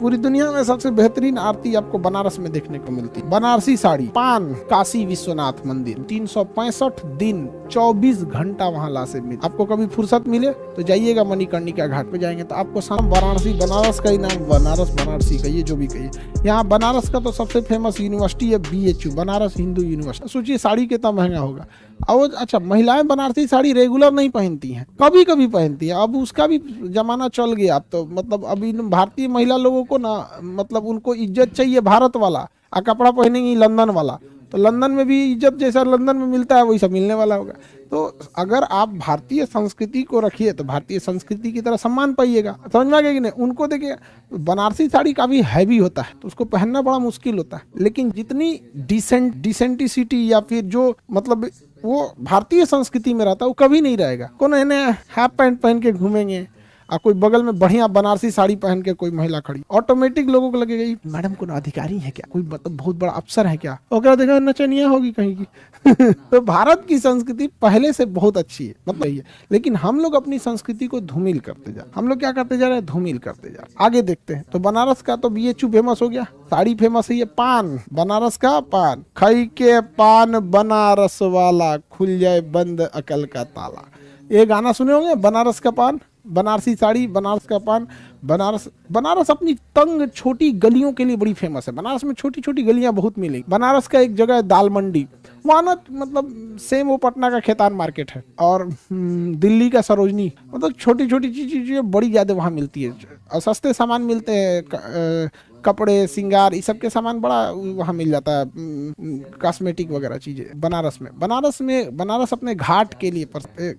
पूरी दुनिया में सबसे बेहतरीन आरती आपको बनारस में देखने को मिलती है। बनारसी साड़ी, पान, काशी विश्वनाथ मंदिर, 365 दिन 24 घंटा वहाँ लाजिमी। आपको कभी फुर्सत मिले तो जाइएगा, मणिकर्णिका घाट पे जाएंगे तो आपको साम वाराणसी, बनारस का ही नाम बनारस, बनारसी कहिए जो भी कहिए। यहाँ बनारस का तो सबसे फेमस यूनिवर्सिटी है BHU, बनारस हिंदू यूनिवर्सिटी। सोचिए साड़ी कितना महंगा होगा। और अच्छा, महिलाएं बनारसी साड़ी रेगुलर नहीं पहनती हैं, कभी कभी पहनती हैं। अब उसका भी जमाना चल गया। अब तो मतलब अभी भारतीय महिला लोगों को ना, मतलब उनको इज्जत चाहिए भारत वाला, और कपड़ा पहनेंगी लंदन वाला। तो लंदन में भी इज्जत जैसा लंदन में मिलता है वैसा मिलने वाला होगा। तो अगर आप भारतीय संस्कृति को रखिए तो भारतीय संस्कृति की तरह सम्मान पाइएगा। समझ में आ गया कि नहीं? उनको देखिए, बनारसी साड़ी काफी हैवी होता है तो उसको पहनना बड़ा मुश्किल होता है, लेकिन जितनी डिसेंटिसिटी या फिर जो मतलब वो भारतीय संस्कृति में रहता है वो कभी नहीं रहेगा। कौन है हाफ पैंट पहन के घूमेंगे और कोई बगल में बढ़िया बनारसी साड़ी पहन के कोई महिला खड़ी, ऑटोमेटिक लोगों को लगेगा मैडम को अधिकारी है क्या, कोई मतलब बहुत बड़ा अफसर है क्या, और देखा नचनिया होगी कहीं की। तो भारत की संस्कृति पहले से बहुत अच्छी है, मतलब ये। लेकिन हम लोग अपनी संस्कृति को धूमिल करते जा रहे। हम लोग क्या करते जा रहे हैं? धूमिल करते जा रहे। आगे देखते हैं। तो बनारस का तो BHU फेमस हो गया, साड़ी फेमस है, ये पान, बनारस का पान, खाई के पान बनारस वाला, खुल जाए बंद अकल का ताला। ये गाना सुने होंगे, बनारस का पान, बनारसी साड़ी, बनारस का पान। बनारस अपनी तंग छोटी गलियों के लिए बड़ी फेमस है। बनारस में छोटी छोटी गलियां बहुत मिलेंगी। बनारस का एक जगह है दाल मंडी, वहाँ ना मतलब सेम वो पटना का खेतान मार्केट है, और दिल्ली का सरोजनी, मतलब छोटी छोटी चीजें बड़ी ज्यादा वहाँ मिलती है, और सस्ते सामान मिलते हैं, कपड़े, श्रृंगार, इस सब के सामान बड़ा वहाँ मिल जाता है, कॉस्मेटिक वगैरह चीजें बनारस में। बनारस अपने घाट के लिए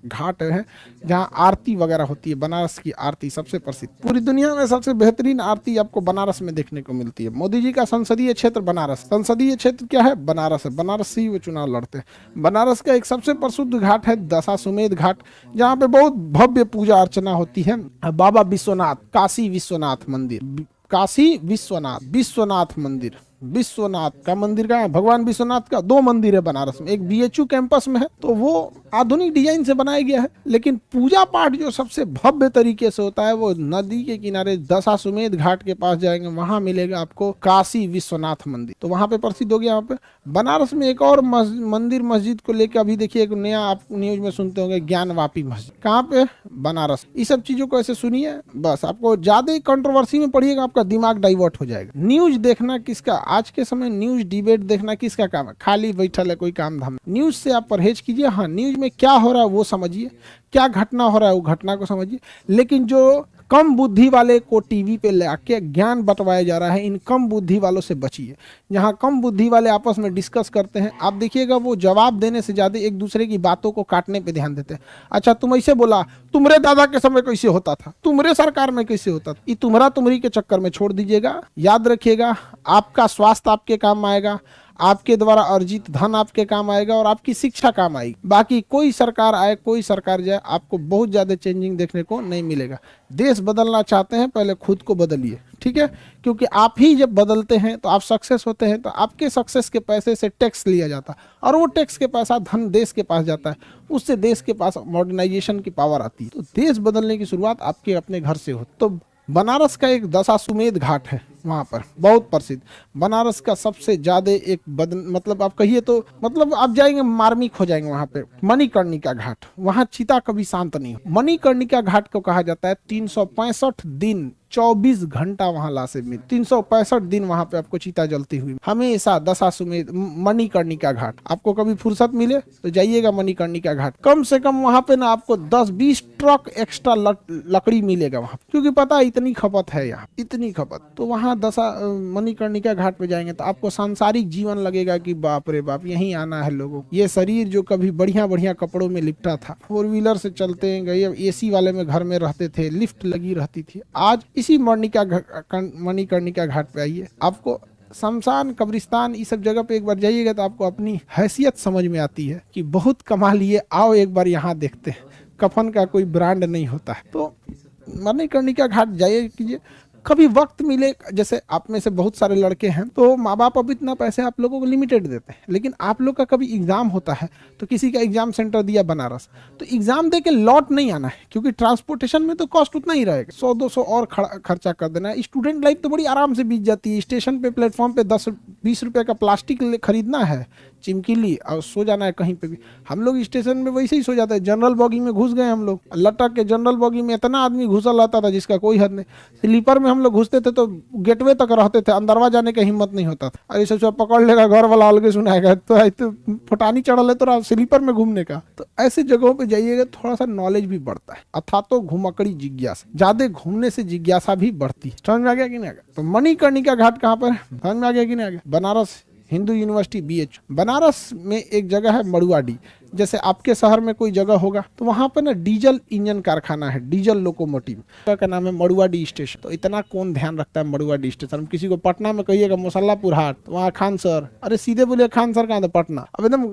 घाट है जहाँ आरती वगैरह होती है। बनारस की आरती सबसे प्रसिद्ध, पूरी दुनिया में सबसे बेहतरीन आरती आपको बनारस में देखने को मिलती है। मोदी जी का संसदीय क्षेत्र बनारस, संसदीय क्षेत्र क्या है? बनारस है। बनारस से ही वो चुनाव लड़ते हैं। बनारस का एक सबसे प्रसिद्ध घाट है दशाश्वमेध घाट, जहाँ पे बहुत भव्य पूजा अर्चना होती है। बाबा विश्वनाथ, काशी विश्वनाथ मंदिर, काशी विश्वनाथ मंदिर, विश्वनाथ का मंदिर का है, भगवान विश्वनाथ का 2 मंदिर है बनारस में। एक BHU कैंपस में है तो वो आधुनिक डिजाइन से बनाया गया है, लेकिन पूजा पाठ जो सबसे भव्य तरीके से होता है वो नदी के किनारे दशाश्वमेध घाट के पास जाएंगे, वहां मिलेगा आपको काशी विश्वनाथ मंदिर। तो वहां पे प्रसिद्ध हो गया। वहां पे बनारस में एक और मंदिर मस्जिद को लेकर अभी देखिए एक नया आप न्यूज में सुनते होंगे, ज्ञानवापी मस्जिद। कहाँ पे? बनारस। इस सब चीजों को ऐसे सुनिए, बस आपको ज्यादा कंट्रोवर्सी में पढ़िएगा, आपका दिमाग डाइवर्ट हो जाएगा। न्यूज देखना किसका, आज के समय न्यूज डिबेट देखना किसका काम है? खाली बैठल है कोई काम धाम। न्यूज से आप परहेज कीजिए। हाँ, न्यूज में क्या हो रहा है वो समझिए, क्या घटना हो रहा है वो घटना को समझिए, लेकिन जो कम बुद्धि वाले को टीवी पे लाके ज्ञान बंटवाया जा रहा है, इन कम बुद्धि वालों से बचिए। जहाँ कम बुद्धि वाले आपस में डिस्कस करते हैं, आप देखिएगा वो जवाब देने से ज्यादा एक दूसरे की बातों को काटने पे ध्यान देते हैं। अच्छा, तुम ऐसे बोला, तुम्हारे दादा के समय कैसे होता था, तुम्हारे सरकार में कैसे होता था, ये तुम्हारी के चक्कर में छोड़ दीजिएगा। याद रखिएगा, आपका स्वास्थ्य आपके काम आएगा, आपके द्वारा अर्जित धन आपके काम आएगा, और आपकी शिक्षा काम आएगी। बाकी कोई सरकार आए, कोई सरकार जाए, आपको बहुत ज्यादा चेंजिंग देखने को नहीं मिलेगा। देश बदलना चाहते हैं, पहले खुद को बदलिए, ठीक है? क्योंकि आप ही जब बदलते हैं तो आप सक्सेस होते हैं, तो आपके सक्सेस के पैसे से टैक्स लिया जाता है, और वो टैक्स के पैसा धन देश के पास जाता है, उससे देश के पास मॉडर्नाइजेशन की पावर आती है। तो देश बदलने की शुरुआत आपके अपने घर से हो। तो बनारस का एक दशाश्वमेध घाट है, वहाँ पर बहुत प्रसिद्ध। बनारस का सबसे ज्यादा एक मतलब आप कहिए तो मतलब आप जाएंगे मार्मिक हो जाएंगे वहाँ पे। मणिकर्णिका घाट, वहाँ चिता कभी शांत नहीं हो। मणिकर्णिका घाट को कहा जाता है 365 दिन 24 घंटा वहाँ लाजिमी, 365 दिन वहाँ पे आपको चिता जलती हुई हमेशा। दशाश्वमेध मणिकर्णिका घाट, आपको कभी फुर्सत मिले तो जाइएगा मणिकर्णिका घाट। कम से कम वहाँ पे ना आपको 10-20 ट्रक एक्स्ट्रा लकड़ी मिलेगा वहाँ, क्योंकि पता है इतनी खपत है यहाँ, इतनी खपत। तो वहाँ मणिकर्णिका घाट पे जाएंगे तो आपको सांसारिक जीवन लगेगा कि बाप रे बाप, यहीं आना है लोगों। ये शरीर जो कभी बढ़िया बढ़िया कपड़ों में लिपटा था, 4 व्हीलर से चलते गए, AC वाले में घर में रहते थे, लिफ्ट लगी रहती थी, आज इसी मणिकर्णिका घाट पे आइए। आपको शमशान, कब्रिस्तान, इस सब जगह पे एक बार जाइएगा तो आपको अपनी हैसियत समझ में आती है कि बहुत कमा लिए, आओ एक बार यहाँ देखते हैं। कफन का कोई ब्रांड नहीं होता है। तो मणिकर्णिका घाट जाइए कीजिए। कभी वक्त मिले, जैसे आप में से बहुत सारे लड़के हैं तो माँ बाप अब इतना पैसे आप लोगों को लिमिटेड देते हैं, लेकिन आप लोग का कभी एग्जाम होता है तो किसी का एग्जाम सेंटर दिया बनारस, तो एग्जाम दे के लौट नहीं आना है, क्योंकि ट्रांसपोर्टेशन में तो कॉस्ट उतना ही रहेगा, 100-200 और खर्चा कर देना है। स्टूडेंट लाइफ तो बड़ी आराम से बीत जाती है। स्टेशन पे प्लेटफॉर्म पे 10-20 रुपए का प्लास्टिक खरीदना है, चिमकीली, और सो जाना है कहीं पे भी। हम लोग स्टेशन में वैसे ही सो जाते हैं। जनरल बॉगी में घुस गए हम लोग, लटक के जनरल बॉगी में इतना आदमी घुसल रहता था जिसका कोई हद नहीं। स्लीपर में हम लोग घुसते थे तो गेटवे तक रहते थे, अंदरवा जाने का हिम्मत नहीं होता था। अरे सोचो पकड़ लेगा घर वाला, अलग सुनाएगा, तो फटानी चढ़ा ले तो स्लीपर में घूमने का। तो ऐसी जगहों पे जाइएगा, थोड़ा सा नॉलेज भी बढ़ता है, अथा तो घुमकड़ी जिज्ञासा, ज्यादा घूमने से जिज्ञासा भी बढ़ती है। समझ में आ गया कि नहीं आ गया? तो मणिकर्णिका घाट कहाँ पर है, समझ में आ गया कि नहीं आ गया? Banaras Hindu university BH। बनारस में एक जगह है मड़ुआडी। जैसे आपके शहर में कोई जगह होगा तो वहां पर ना डीजल इंजन कारखाना है, डीजल लोकोमोटिव का नाम है मड़ुआडी स्टेशन। तो इतना कौन ध्यान रखता है मड़ुआडी स्टेशन? किसी को पटना में कहिएगा मुसल्लापुर हाट, वहाँ खान सर, अरे सीधे बोलिए खान सर कहाँ था, पटना। अब एकदम